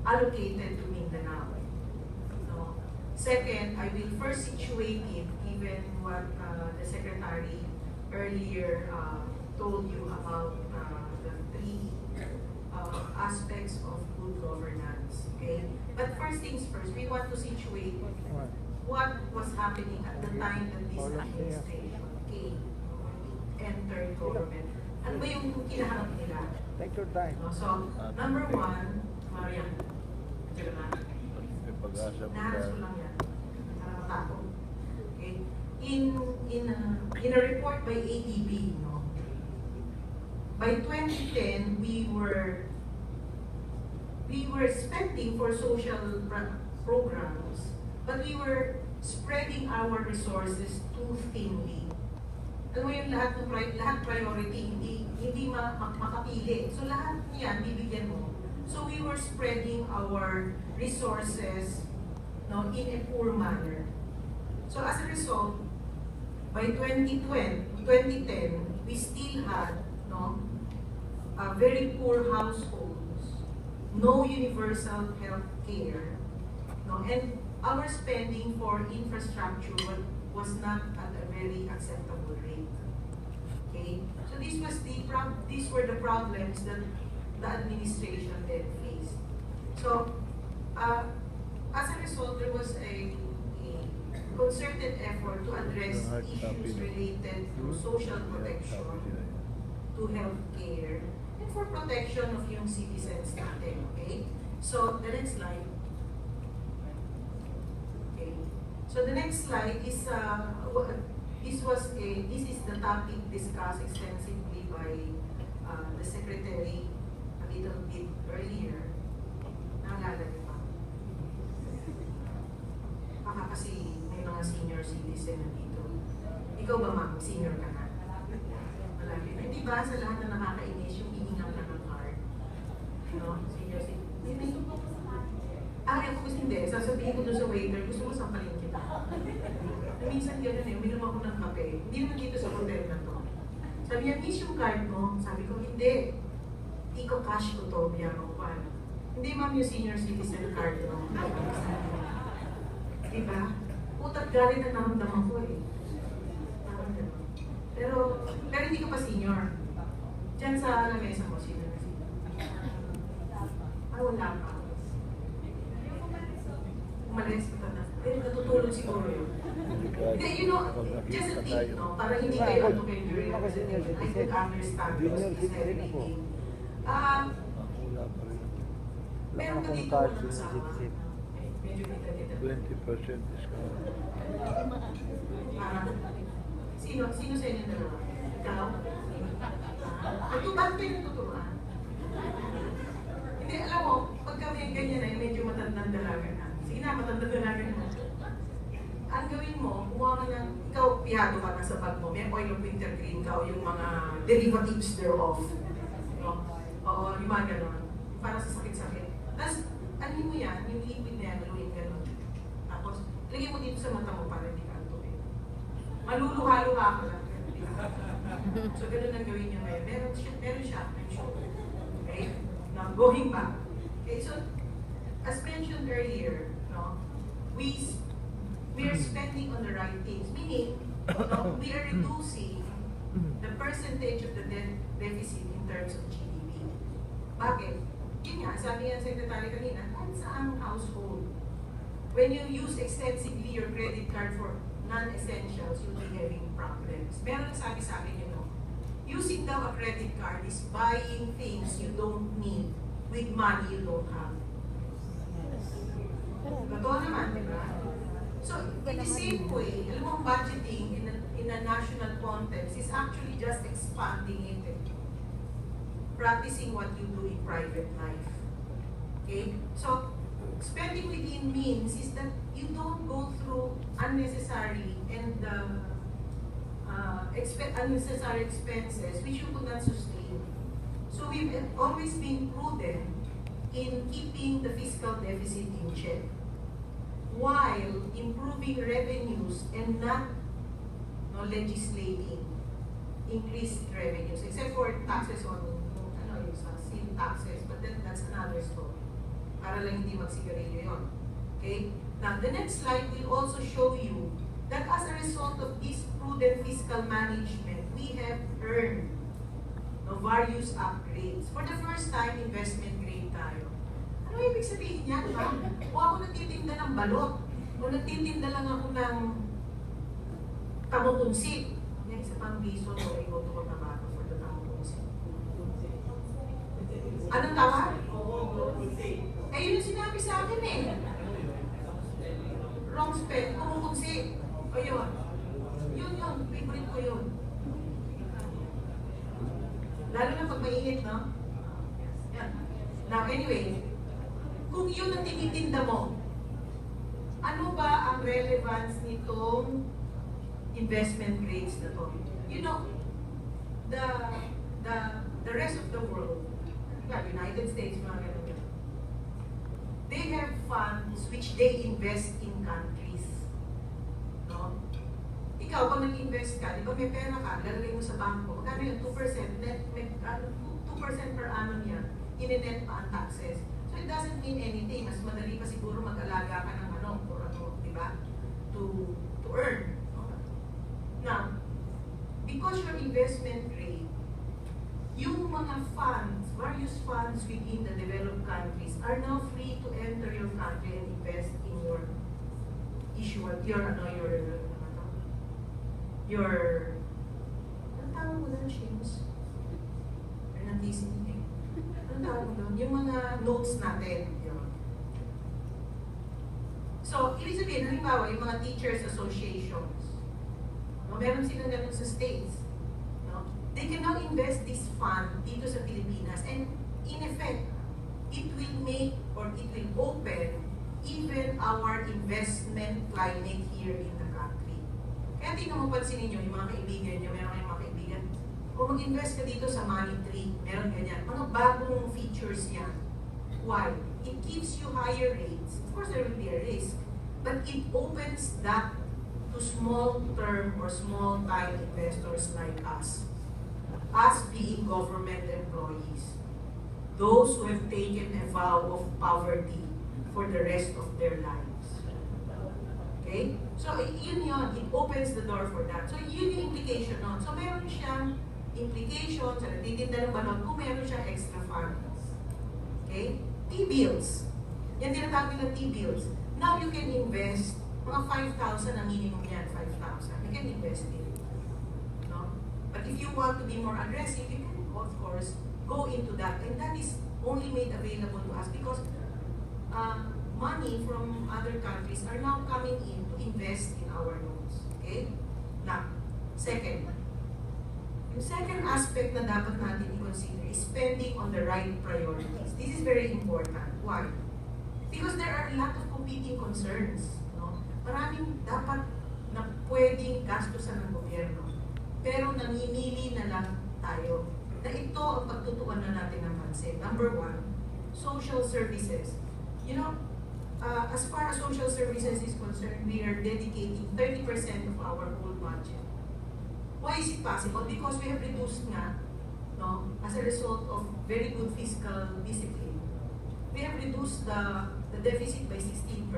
allocated to Mindanao. No? Second, I will first situate it, given what the Secretary earlier told you about the three aspects of good governance. Okay? But first things first, we want to situate what was happening at the time that this administration came, entered government. Ano ba yung kinahanap nila? Take your time. No? So, number one, Marian, ito na. Naharas ko lang yan. Para matako. Okay? In a report by ADB, no? By 2010, we were spending for social programs, but we were spreading our resources too thinly. Alam mo yung lahat priority, hindi makapili. So lahat niyan, bibigyan mo. So we were spreading our resources, no, in a poor manner. So as a result, by 2010, we still had, no, very poor households, no universal health care, no, and our spending for infrastructure was not at a very acceptable rate. Okay, so these were the problems that the administration then faced. So, as a result, there was a concerted effort to address issues related to social protection, to health care, and for protection of yung citizens natin. Okay, so the next slide. Okay, so the next slide is this is the topic discussed extensively by the Secretary a little bit earlier. Naalala niyo pa? Baka kasi may mga senior citizen na dito. Ikaw ba, ma'am? Senior ka na? Malaki. Hindi ba sa lahat na nakakainis yung hihingang lang ng card? No? Senior citizen. Ako kasi hindi. Sasabihin ko doon sa waiter, gusto mo sampalin kita. Minsan gano'n eh, uminom ako ng kape. Hindi naman dito sa hotel na to. Sabi niya, miss yung card mo? Sabi ko, hindi. Iko-cash ko to, biya ko pa. Hindi ma'am yung senior citizen card mo. Diba? Utat galit na naramdaman ko eh. Pero hindi ka pa senior. Diyan sa lamesa mo, senior na senior. Wala pa. Umalis ka na. Pero natutulog siguro yun. Hindi, you know, just a tip, no? Para hindi kayo ano kayo during the presentation. I could understand what he said really. Meron ka dito ng asawa. Medyo kita-kita. 20% discount. Sino sa inyo dalawa? Ikaw? Ba't kayo natuturuan? Hindi, alam mo, pag kami ganyan na, medyo matandang dalaga na. Sige na, matandang dalaga na. Ang gawin mo, kumuha ka ng, ikaw, pihado ka na sa bag mo, may oil of wintergreen ka o yung mga derivatives thereof. No? Oo, yung mga gano'n. Para sa sakit-sakit. Tapos, anin mo yan, yung liquid na yan, haluin gano'n. Tapos, lagyan mo dito sa mata mo para hindi ka antukin. Maluluha-luha ka lang. So, gano'n ang gawin nyo ngayon. Meron siya, I'm sure. Okay? Now, going back. Okay, so, as mentioned earlier, no, we are spending on the right things. Meaning, no, we are reducing the percentage of the deficit in terms of GDP. Bakit? Yun nga, sabi nga Secretary kanina, kahit saang household, when you use extensively your credit card for non-essentials, you'll be having problems. Meron sabi sa akin, you know, using daw a credit card is buying things you don't need with money you don't have. Totoo naman, di ba? So, in the same way, alam mo, budgeting in a national context is actually just expanding it. Practicing what you do in private life. Okay? So, spending within means is that you don't go through unnecessary and unnecessary expenses which you could not sustain. So, we've always been prudent in keeping the fiscal deficit in check, while improving revenues and not legislating increased revenues, except for taxes on, yung sin taxes, but then that's another story. Para para lang hindi magsigarilyo yun. Okay? Now, the next slide will also show you that as a result of this prudent fiscal management, we have earned various upgrades. For the first time, investment grade tayo. Ano ibig sabihin yan, ba? O ako nagtitinda ng balot, o nagtitinda lang ako ng tamutunsi. Yan, isa pang reason why I go to Cotabato for the tamutunsi. Anong tawag? Eh, yun yung sinabi sa akin eh. Wrong spell, kumukunsi. O yun. Yun, favorite ko yun. Lalo na pag mainit, no? Yan. Now, anyway, kung yun ang tinitinda mo, ano ba ang relevance nitong investment grades na to? You know, the rest of the world, United States, mga ganun, they have funds which they invest in countries. No? Ikaw, pag nag-invest ka, di ba may pera ka, lalagay mo sa bangko, magkano yung 2%, net, 2% per annum yan, in-net pa ang taxes. So it doesn't mean anything. Mas madali pa siguro mag-alaga ka ng di ba? To earn. No? Now, because your investment grade, yung mga funds, various funds within the developed countries are now free to enter your country and invest in your anong tawag mo doon, Shames? Or natising eh. Anong tawag mo doon? Yung mga notes natin. Yun. So, ibig sabihin, halimbawa, yung mga teachers associations, no, meron silang ganun sa States. No? They can now invest this fund dito sa Pilipinas, and in effect, it will make or it will open even our investment climate here in the country. Kaya tingnan mo, pansinin nyo, yung mga kaibigan nyo, meron kayong mga kaibigan, o mag-invest ka dito sa Money Tree, meron ganyan. Mga bagong features yan. Why? It gives you higher rates. Of course, there will be a risk, but it opens that to small-term or small-time investors like us being government employees, those who have taken a vow of poverty for the rest of their lives. Okay? So, yun, it opens the door for that. So, yun yung implication nun. So, meron siyang implication sa natitinda ng balon kung meron siyang extra funds. Okay? T-bills. Yan tinatawag nila T-bills. Now, you can invest, mga 5,000 ang minimum yan, 5,000. You can invest it. No? But if you want to be more aggressive, you can, of course, go into that. And that is only made available to us because money from other countries are now coming in to invest in our loans. Okay? Now, second. Yung second aspect na dapat natin i-consider is spending on the right priorities. This is very important. Why? Because there are a lot of competing concerns. No? Maraming dapat na pwedeng gastusan ng gobyerno. Pero namimili na lang tayo na ito ang pagtutuan na natin ng pansin. Number one, social services. You know, as far as social services is concerned, we are dedicating 30% of our whole budget. Why is it possible? Because we have reduced nga, no, as a result of very good fiscal discipline. We have reduced the deficit by 16%.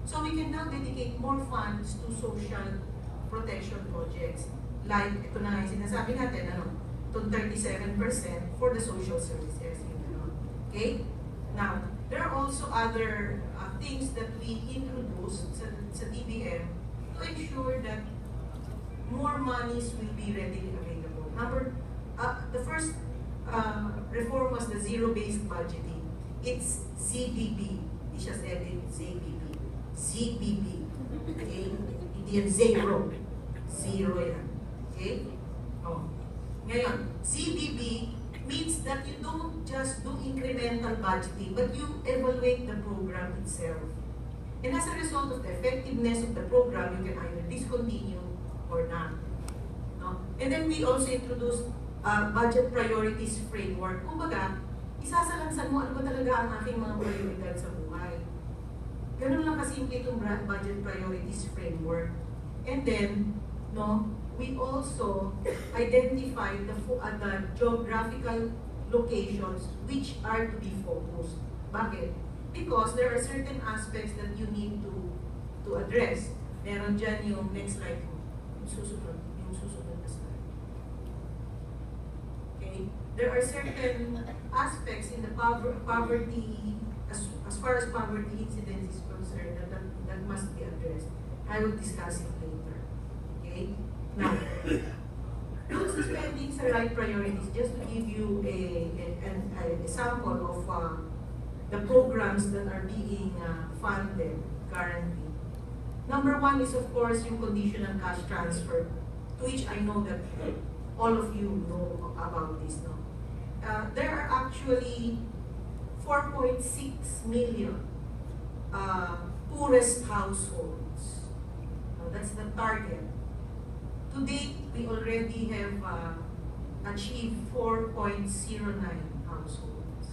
So we can now dedicate more funds to social protection projects. Like, ito na nga yung sinasabi natin, to 37% for the social services. Okay? Now, there are also other things that we introduced sa DBM to ensure that more monies will be readily available. The first reform was the zero-based budgeting. It's ZBB. Hindi siya edit, ZBB. ZBB. Okay? Hindi yan zero. Zero yan. Okay? Oh. Ngayon, ZBB means that you don't just do incremental budgeting, but you evaluate the program itself. And as a result of the effectiveness of the program, you can either discontinue or not. No? And then we also introduced budget priorities framework. Kumbaga, isasalansan mo ano ba talaga ang aking mga prioridad sa buhay. Ganun lang kasimple itong budget priorities framework. And then, no, we also identified the geographical locations which are to be focused. Bakit? Because there are certain aspects that you need to address. Meron dyan yung next slide mo. Yung susunod na slide. Okay? There are certain aspects in the poverty, as far as poverty incidence is concerned, that must be addressed. I will discuss it later. Okay? Now, those spending sa right priorities, just to give you a sample of the programs that are being funded currently. Number one is, of course, yung conditional cash transfer, to which I know that all of you know about this. No? There are actually 4.6 million poorest households. That's the target. To date, we already have achieved 4.09 households.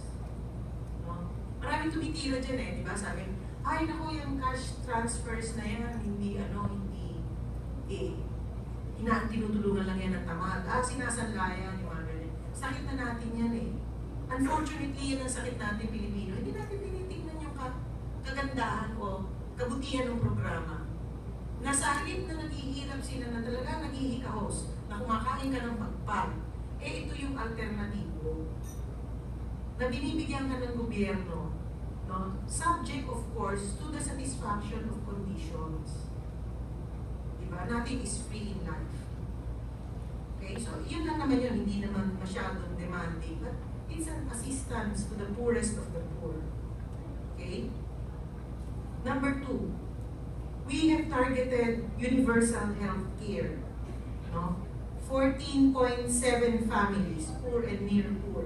No? Maraming tumitira dyan eh, di ba? Sabi, ay naku, yung cash transfers na yan, hindi, tinutulungan lang yan ng tamad. Sinasanlayan, yung mga ganyan. Sakit na natin yan eh. Unfortunately, yan ang sakit natin Pilipino. Hindi natin tinitignan yung kagandahan o kabutihan ng programa. Nasa halip na naghihirap sila na talaga naghihikahos, na kumakain ka ng pagpag, ito yung alternatibo. Na binibigyan ka ng gobyerno, no? Subject of course to the satisfaction of conditions. Diba? Nothing is free in life. Okay, so yun lang naman yun, hindi naman masyadong demanding, but it's an assistance to the poorest of the poor. Okay? Number two, we have targeted universal health care. No? 14.7 families, poor and near poor.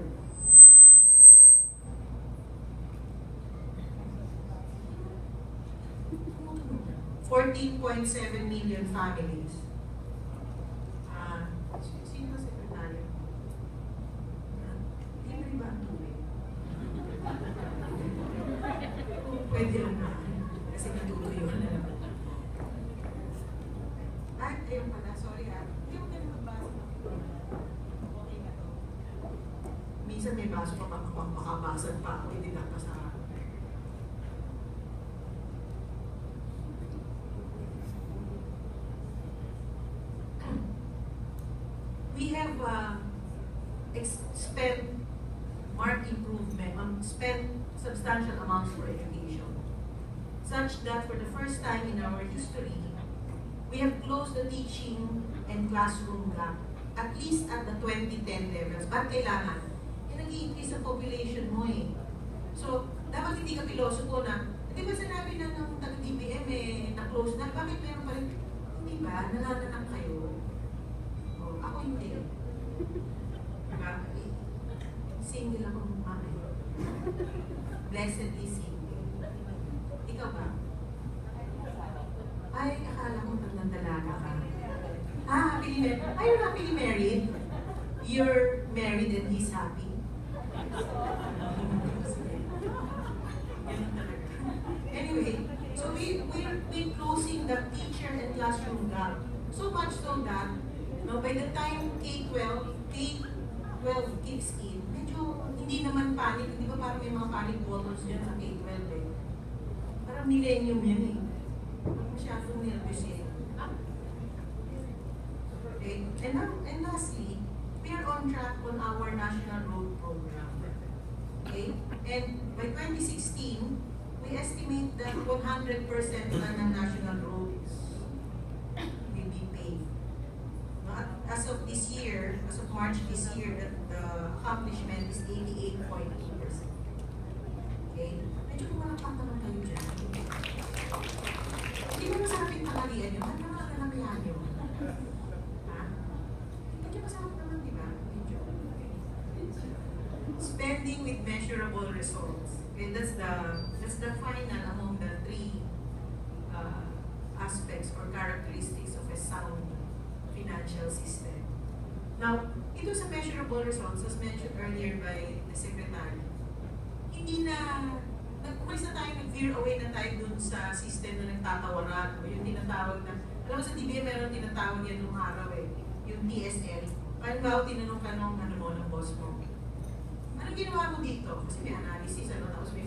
$14.7 million families. Sino ba sekretaryo? Libre ba ang tubig? Pwede lang na. Kasi natutuyo na naman. Ayun pala, sorry ha. Hindi mo ganun magbasa. Okay na to. Minsan may baso pa makabasag pa ako, hindi nakasama. We have spent marked improvement, spent substantial amounts for education, such that for the first time in our history, we have closed the teaching and classroom gap, at least at the 2010 levels. Ba't kailangan? Nag-i-increase ang population mo eh. So, dapat hindi ka pilosopo na, di ba sinabi na ng taga-DBM na-close na, bakit meron pa rin? Hindi ba? Nanananak kayo. Oh, ako hindi. Diba? Single ako mukha eh. Blessedly single. Ikaw ba? Ay, akala ko pag dalaga ka. Happily married. Are you happily married? You're married and he's happy? Anyway, so we're closing the teacher and classroom gap. So much so that, by the time K-12 kicks in, medyo hindi naman panic. Hindi ba parang may mga panic buttons dyan sa K-12 eh. Parang millennium yan eh. Masyadong nervous eh. Okay. And lastly, we are on track on our national road program. Okay? And by 2016, we estimate that 100% na ng national roads will be paved. As of this year, as of March this year, the accomplishment is 88.2%. Okay? Medyo kumalakpak naman kayo dyan. Hindi mo masarap yung tanghalian yun. Ano naman ang nalakihan yun? Ha? Medyo masarap naman, di ba? Medyo. Spending with measurable results. Okay, that's the final among the three aspects or characteristics of a sound financial system. Now, ito sa measurable results, as mentioned earlier by the Secretary, hindi na, umalis na tayo, nag-veer away na tayo dun sa system na nagtatawaran, o yung tinatawag na, alam mo sa DBM meron tinatawag yan nung araw eh, yung TSL. Paano tinanong ka nung ano mo, ng boss mo? Anong ginawa mo dito? Kasi may analysis, tapos may